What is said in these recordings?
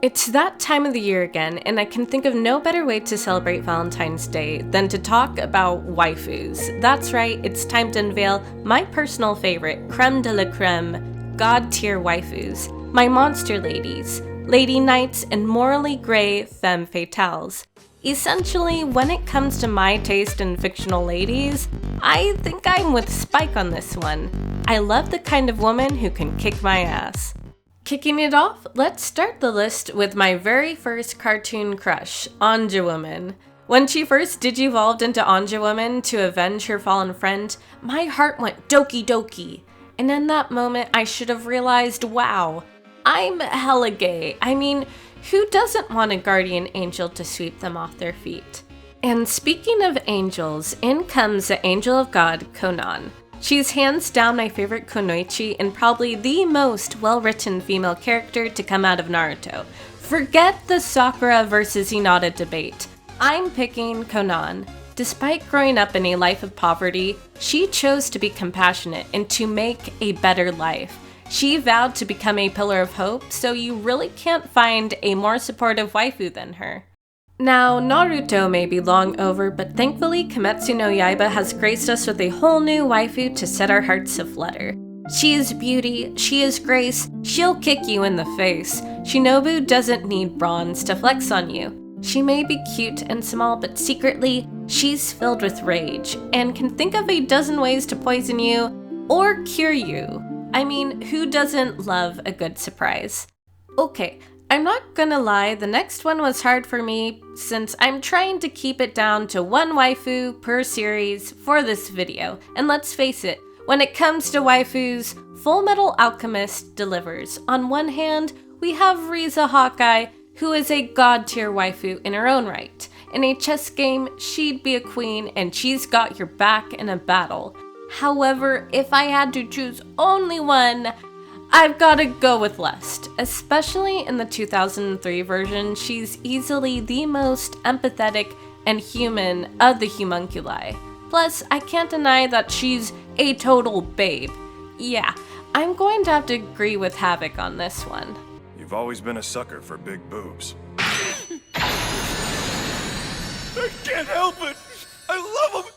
It's that time of the year again, and I can think of no better way to celebrate Valentine's Day than to talk about waifus. That's right, it's time to unveil my personal favorite, crème de la crème, god-tier waifus, my monster ladies, lady knights, and morally gray femme fatales. Essentially, when it comes to my taste in fictional ladies, I think I'm with Spike on this one. I love the kind of woman who can kick my ass. Kicking it off, let's start the list with my very first cartoon crush, Anja Woman. When she first digivolved into Anja Woman to avenge her fallen friend, my heart went doki doki. And in that moment, I should have realized, wow, I'm hella gay. I mean, who doesn't want a guardian angel to sweep them off their feet? And speaking of angels, in comes the angel of God, Conan. She's hands down my favorite kunoichi and probably the most well-written female character to come out of Naruto. Forget the Sakura versus Hinata debate. I'm picking Conan. Despite growing up in a life of poverty, she chose to be compassionate and to make a better life. She vowed to become a pillar of hope, so you really can't find a more supportive waifu than her. Now, Naruto may be long over, but thankfully Kimetsu no Yaiba has graced us with a whole new waifu to set our hearts aflutter. She is beauty, she is grace, she'll kick you in the face. Shinobu doesn't need bronze to flex on you. She may be cute and small, but secretly, she's filled with rage, and can think of a dozen ways to poison you or cure you. I mean, who doesn't love a good surprise? Okay, I'm not gonna lie, the next one was hard for me since I'm trying to keep it down to one waifu per series for this video. And let's face it, when it comes to waifus, Fullmetal Alchemist delivers. On one hand, we have Riza Hawkeye, who is a god-tier waifu in her own right. In a chess game, she'd be a queen and she's got your back in a battle. However, if I had to choose only one, I've gotta go with Lust. Especially in the 2003 version, she's easily the most empathetic and human of the homunculi. Plus, I can't deny that she's a total babe. Yeah, I'm going to have to agree with Havoc on this one. You've always been a sucker for big boobs. I can't help it! I love them!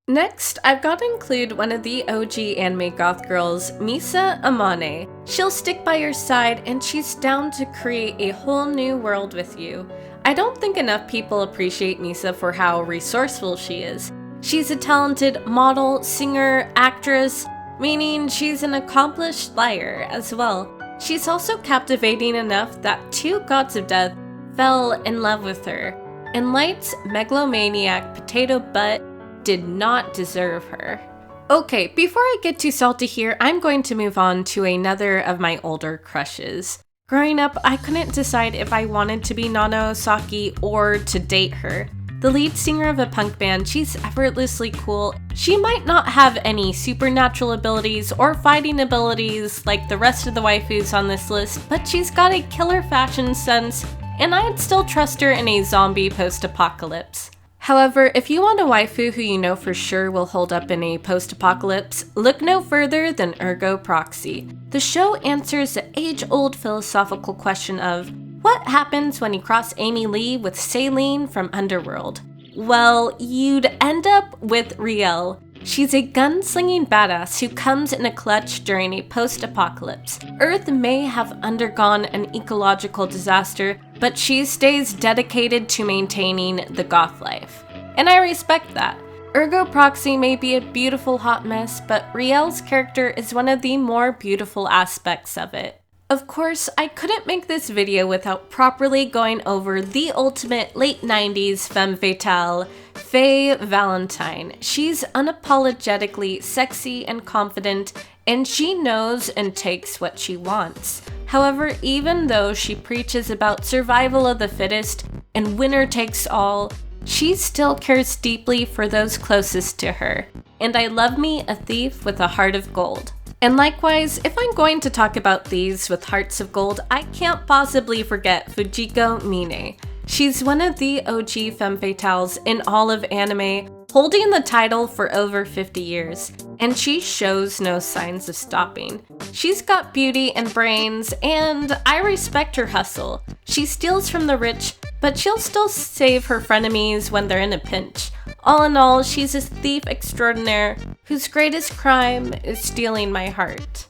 Next, I've got to include one of the OG anime goth girls, Misa Amane. She'll stick by your side and she's down to create a whole new world with you. I don't think enough people appreciate Misa for how resourceful she is. She's a talented model, singer, actress, meaning she's an accomplished liar as well. She's also captivating enough that two gods of death fell in love with her. And Light's megalomaniac potato butt did not deserve her. Okay, before I get too salty here, I'm going to move on to another of my older crushes. Growing up, I couldn't decide if I wanted to be Nonno, Saki, or to date her. The lead singer of a punk band, she's effortlessly cool. She might not have any supernatural abilities or fighting abilities like the rest of the waifus on this list, but she's got a killer fashion sense, and I'd still trust her in a zombie post-apocalypse. However, if you want a waifu who you know for sure will hold up in a post-apocalypse, look no further than Orgo Proxy. The show answers the age-old philosophical question of, what happens when you cross Amy Lee with Saline from Underworld? Well, you'd end up with Riel. She's a gunslinging badass who comes in a clutch during a post-apocalypse. Earth may have undergone an ecological disaster, but she stays dedicated to maintaining the goth life. And I respect that. Orgo Proxy may be a beautiful hot mess, but Riel's character is one of the more beautiful aspects of it. Of course, I couldn't make this video without properly going over the ultimate late 90s femme fatale, Faye Valentine. She's unapologetically sexy and confident, and she knows and takes what she wants. However, even though she preaches about survival of the fittest and winner takes all, she still cares deeply for those closest to her. And I love me a thief with a heart of gold. And likewise, if I'm going to talk about thieves with hearts of gold, I can't possibly forget Fujiko Meanie. She's one of the OG femme fatales in all of anime, holding the title for over 50 years. and she shows no signs of stopping. She's got beauty and brains, and I respect her hustle. She steals from the rich, but she'll still save her frenemies when they're in a pinch. All in all, she's a thief extraordinaire whose greatest crime is stealing my heart.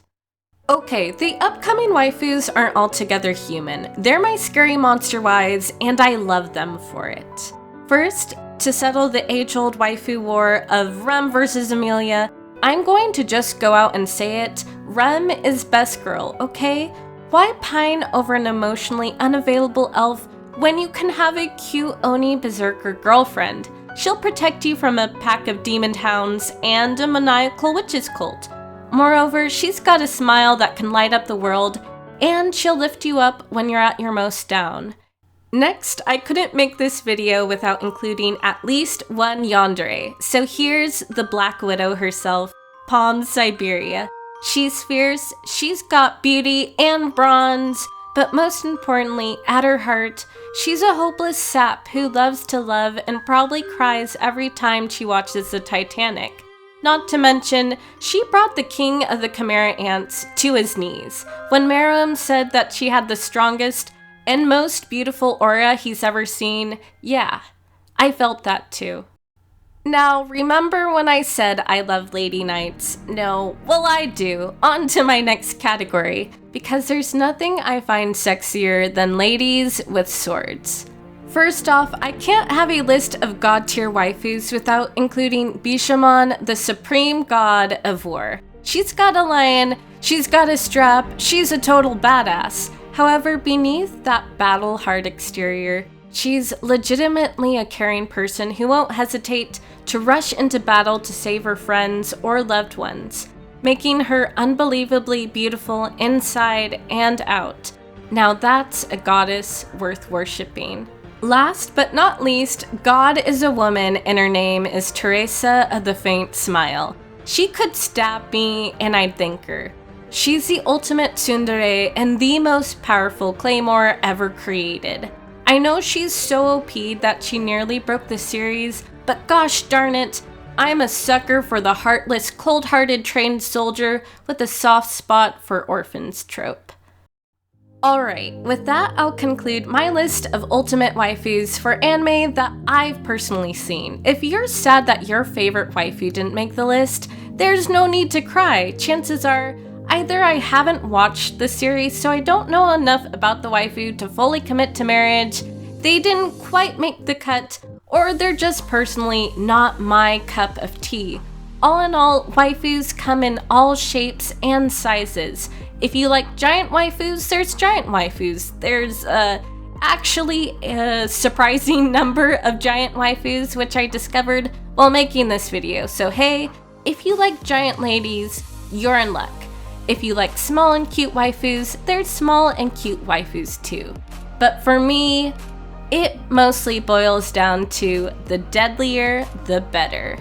Okay, the upcoming waifus aren't altogether human. They're my scary monster wives, and I love them for it. First, to settle the age-old waifu war of Rem versus Emilia, I'm going to just go out and say it. Rem is best girl, okay? Why pine over an emotionally unavailable elf when you can have a cute Oni berserker girlfriend? She'll protect you from a pack of demon hounds and a maniacal witches cult. Moreover, she's got a smile that can light up the world, and she'll lift you up when you're at your most down. Next, I couldn't make this video without including at least one yandere, so here's the Black Widow herself, Palm Siberia. She's fierce, she's got beauty and bronze, but most importantly, at her heart, she's a hopeless sap who loves to love and probably cries every time she watches the Titanic. Not to mention, she brought the king of the Chimera Ants to his knees. When Meruem said that she had the strongest and most beautiful aura he's ever seen, yeah, I felt that too. Now, remember when I said I love lady knights? No, well I do. On to my next category, because there's nothing I find sexier than ladies with swords. First off, I can't have a list of god-tier waifus without including Bishamon, the supreme god of war. She's got a lion, she's got a strap, she's a total badass. However, beneath that battle-hard exterior, she's legitimately a caring person who won't hesitate to rush into battle to save her friends or loved ones, making her unbelievably beautiful inside and out. Now that's a goddess worth worshipping. Last but not least, God is a woman and her name is Teresa of the Faint Smile. She could stab me and I'd thank her. She's the ultimate tsundere and the most powerful claymore ever created. I know she's so OP that she nearly broke the series, but gosh darn it, I'm a sucker for the heartless, cold-hearted trained soldier with a soft spot for orphans trope. Alright, with that I'll conclude my list of ultimate waifus for anime that I've personally seen. If you're sad that your favorite waifu didn't make the list, there's no need to cry. Chances are, either I haven't watched the series so I don't know enough about the waifu to fully commit to marriage, they didn't quite make the cut, or they're just personally not my cup of tea. All in all, waifus come in all shapes and sizes. If you like giant waifus, there's giant waifus. There's actually a surprising number of giant waifus, which I discovered while making this video. So hey, if you like giant ladies, you're in luck. If you like small and cute waifus, there's small and cute waifus too. But for me, it mostly boils down to the deadlier, the better.